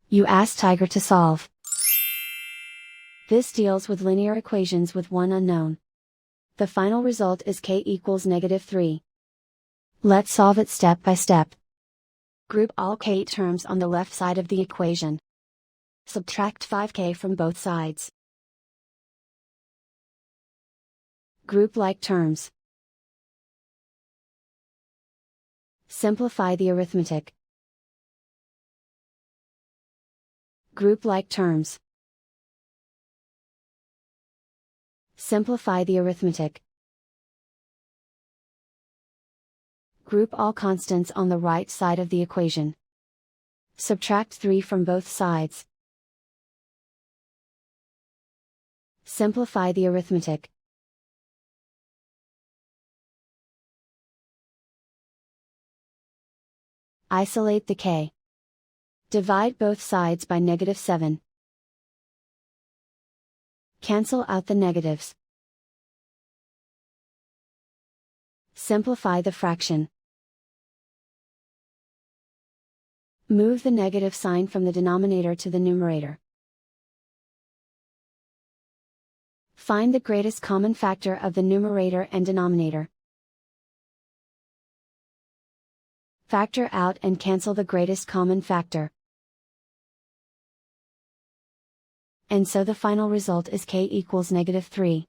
You ask Tiger to solve. This deals with linear equations with one unknown. The final result is k equals -3. Let's solve it step by step. Group all k terms on the left side of the equation. Subtract 5k from both sides. Group like terms. Simplify the arithmetic. Group like terms. Simplify the arithmetic. Group all constants on the right side of the equation. Subtract 3 from both sides. Simplify the arithmetic. Isolate the k. Divide both sides by -7. Cancel out the negatives. Simplify the fraction. Move the negative sign from the denominator to the numerator. Find the greatest common factor of the numerator and denominator. Factor out and cancel the greatest common factor. And so the final result is k equals -3.